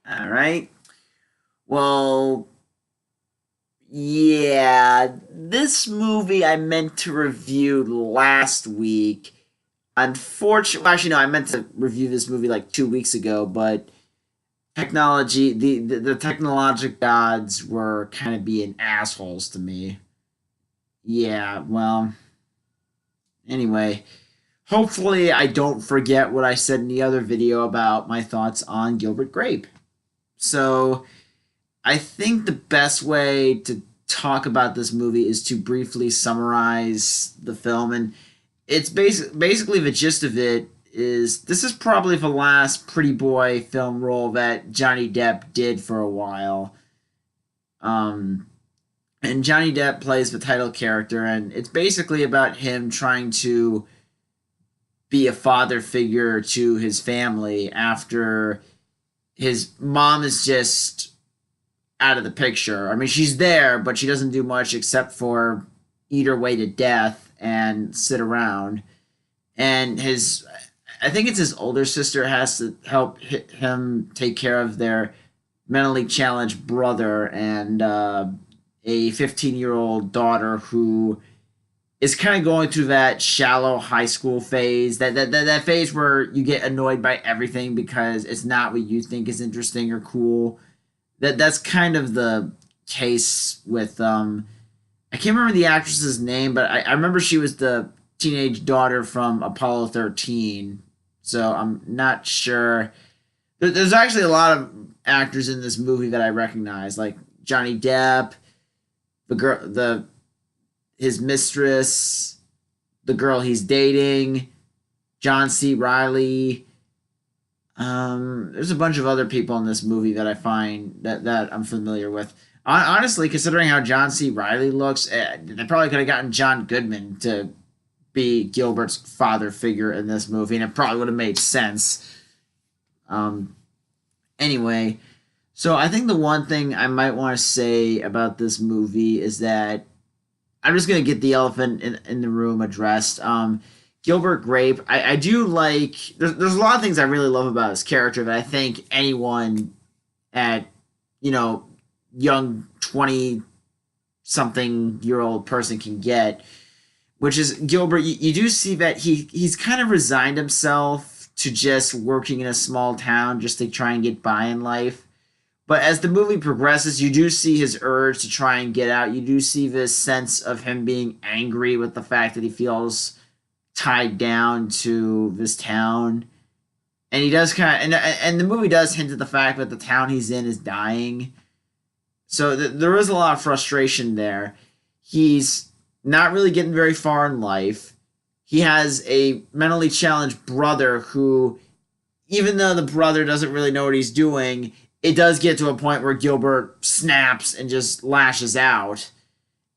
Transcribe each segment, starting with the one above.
All right. Well, yeah, this movie I meant to review last week. Unfortunately, actually, no, I meant to review this movie like 2 weeks ago, but the technologic gods were kind of being assholes to me. Yeah, well, anyway, hopefully I don't forget what I said in the other video about my thoughts on Gilbert Grape. So, I think the best way to talk about this movie is to briefly summarize the film, and basically the gist of it is this is probably the last pretty boy film role that Johnny Depp did for a while. Um, and Johnny Depp plays the title character, and it's basically about him trying to be a father figure to his family after his mom is just out of the picture. I mean, she's there, but she doesn't do much except for eat her way to death and sit around. And I think it's his older sister has to help him take care of their mentally challenged brother and a 15-year-old daughter who is kind of going through that shallow high school phase, that phase where you get annoyed by everything because it's not what you think is interesting or cool. That's kind of the case with I can't remember the actress's name, but I remember she was the teenage daughter from Apollo 13. So I'm not sure. There's actually a lot of actors in this movie that I recognize, like Johnny Depp, the girl, the his mistress, the girl he's dating, John C. Riley. There's a bunch of other people in this movie that I find that I'm familiar with. Honestly, considering how John C. Riley looks, they probably could have gotten John Goodman to be Gilbert's father figure in this movie, and it probably would have made sense. Um, anyway, so I think the one thing I might want to say about this movie is that I'm just gonna get the elephant in the room addressed. Gilbert Grape, I do like. There's a lot of things I really love about his character that I think anyone at you know young 20 something year old person can get, which is Gilbert. You do see that he's kind of resigned himself to just working in a small town just to try and get by in life. But as the movie progresses, you do see his urge to try and get out. You do see this sense of him being angry with the fact that he feels tied down to this town. And he does and the movie does hint at the fact that the town he's in is dying. So there is a lot of frustration there. He's not really getting very far in life. He has a mentally challenged brother who, even though the brother doesn't really know what he's doing, it does get to a point where Gilbert snaps and just lashes out.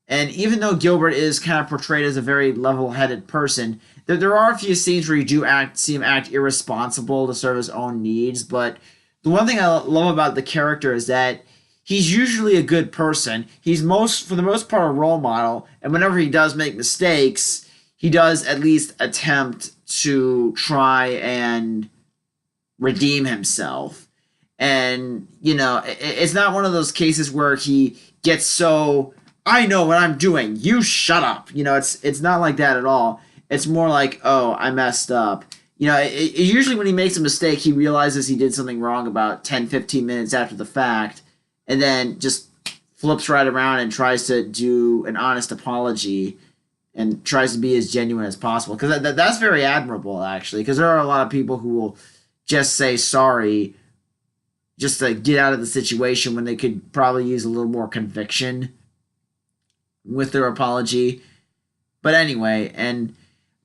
And even though Gilbert is kind of portrayed as a very level-headed person, there are a few scenes where you do see him act irresponsible to serve his own needs. But the one thing I love about the character is that he's usually a good person. He's for the most part, a role model. And whenever he does make mistakes, he does at least attempt to try and redeem himself. And it's not one of those cases where he gets so I know what I'm doing. You shut up. It's not like that at all. It's more like, oh, I messed up. Usually when he makes a mistake, he realizes he did something wrong about 10, 15 minutes after the fact, and then just flips right around and tries to do an honest apology and tries to be as genuine as possible. Because that's very admirable, actually, because there are a lot of people who will just say sorry just to get out of the situation when they could probably use a little more conviction with their apology. But anyway, and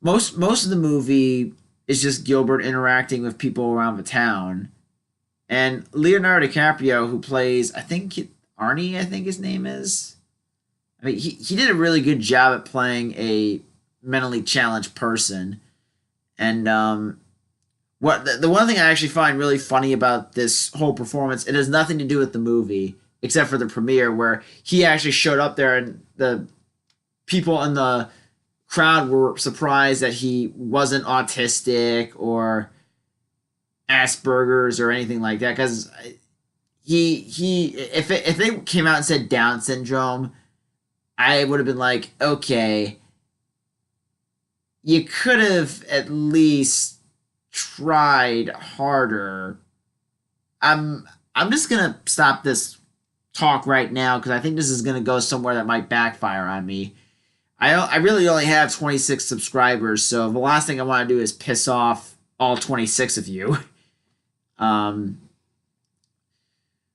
most of the movie is just Gilbert interacting with people around the town. And Leonardo DiCaprio, who plays, I think Arnie, I think his name is. I mean, he did a really good job at playing a mentally challenged person. And what the one thing I actually find really funny about this whole performance, it has nothing to do with the movie except for the premiere, where he actually showed up there and the people in the crowd were surprised that he wasn't autistic or Asperger's or anything like that, because if they came out and said Down syndrome, I would have been like, okay, you could have at least tried harder. I'm just gonna stop this talk right now because I think this is gonna go somewhere that might backfire on me. I really only have 26 subscribers, so the last thing I want to do is piss off all 26 of you. Um,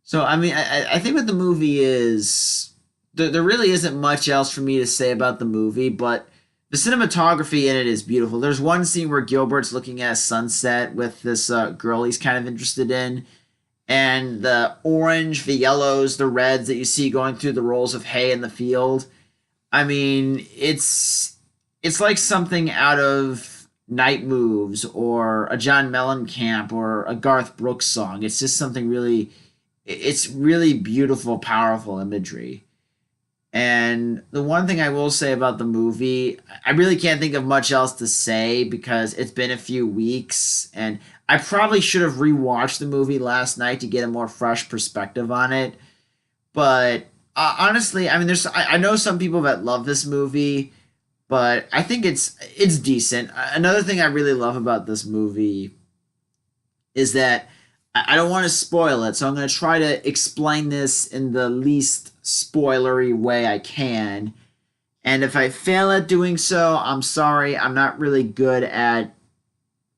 so I mean, I think what the movie is, there really isn't much else for me to say about the movie, but the cinematography in it is beautiful. There's one scene where Gilbert's looking at a sunset with this girl he's kind of interested in, and the orange, the yellows, the reds that you see going through the rolls of hay in the field. I mean, it's like something out of Night Moves or a John Mellencamp or a Garth Brooks song. It's just something really, it's really beautiful, powerful imagery. And the one thing I will say about the movie, I really can't think of much else to say because it's been a few weeks, and I probably should have rewatched the movie last night to get a more fresh perspective on it. But honestly, I mean, I know some people that love this movie, but I think it's decent. Another thing I really love about this movie is that I don't want to spoil it, so I'm going to try to explain this in the least spoilery way I can. And if I fail at doing so, I'm sorry. I'm not really good at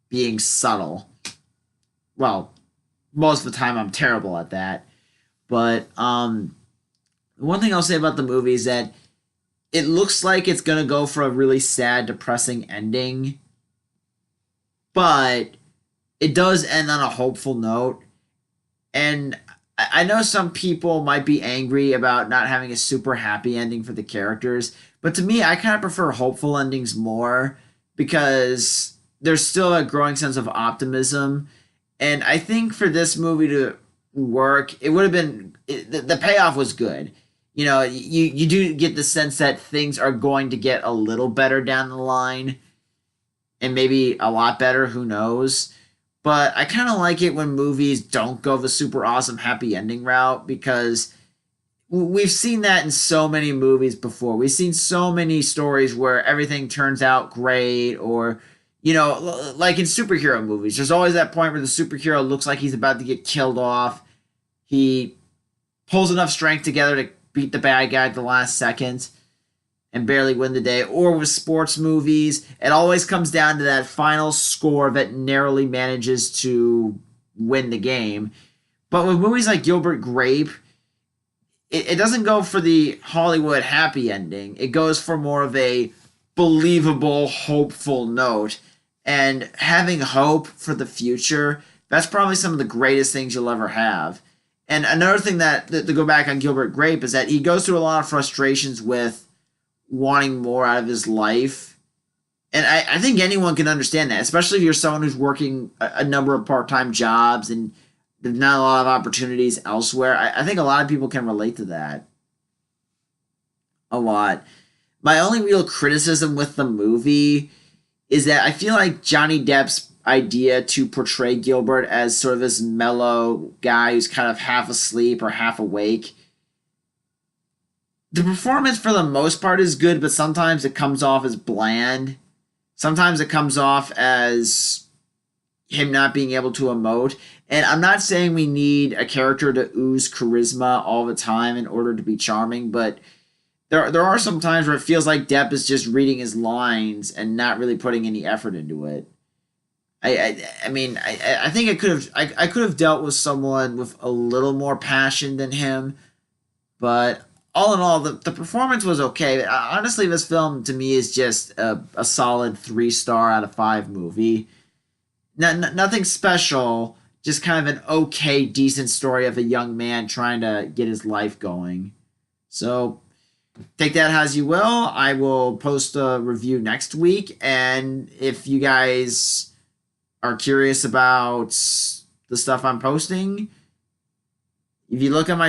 being subtle. Well, most of the time I'm terrible at that. But one thing I'll say about the movie is that it looks like it's going to go for a really sad, depressing ending. But it does end on a hopeful note. And I know some people might be angry about not having a super happy ending for the characters, but to me, I kind of prefer hopeful endings more because there's still a growing sense of optimism. And I think for this movie to work, it would have been the payoff was good. You know, you do get the sense that things are going to get a little better down the line, and maybe a lot better. Who knows? But I kind of like it when movies don't go the super awesome happy ending route because we've seen that in so many movies before. We've seen so many stories where everything turns out great, or, you know, like in superhero movies, there's always that point where the superhero looks like he's about to get killed off. He pulls enough strength together to beat the bad guy at the last second and barely win the day. Or with sports movies, it always comes down to that final score that narrowly manages to win the game. But with movies like Gilbert Grape, it doesn't go for the Hollywood happy ending. It goes for more of a believable, hopeful note. And having hope for the future, that's probably some of the greatest things you'll ever have. And another thing that to go back on Gilbert Grape is that he goes through a lot of frustrations with wanting more out of his life. And I think anyone can understand that, especially if you're someone who's working a number of part-time jobs and there's not a lot of opportunities elsewhere. I think a lot of people can relate to that. A lot. My only real criticism with the movie is that I feel like Johnny Depp's idea to portray Gilbert as sort of this mellow guy who's kind of half asleep or half awake. The performance for the most part is good, but sometimes it comes off as bland. Sometimes it comes off as him not being able to emote. And I'm not saying we need a character to ooze charisma all the time in order to be charming, but there are some times where it feels like Depp is just reading his lines and not really putting any effort into it. I think I could have dealt with someone with a little more passion than him, but all in all, the performance was okay. Honestly, this film to me is just a solid 3-star out of 5 movie. Nothing special, just kind of an okay, decent story of a young man trying to get his life going. So take that as you will. I will post a review next week, and if you guys are curious about the stuff I'm posting, if you look at my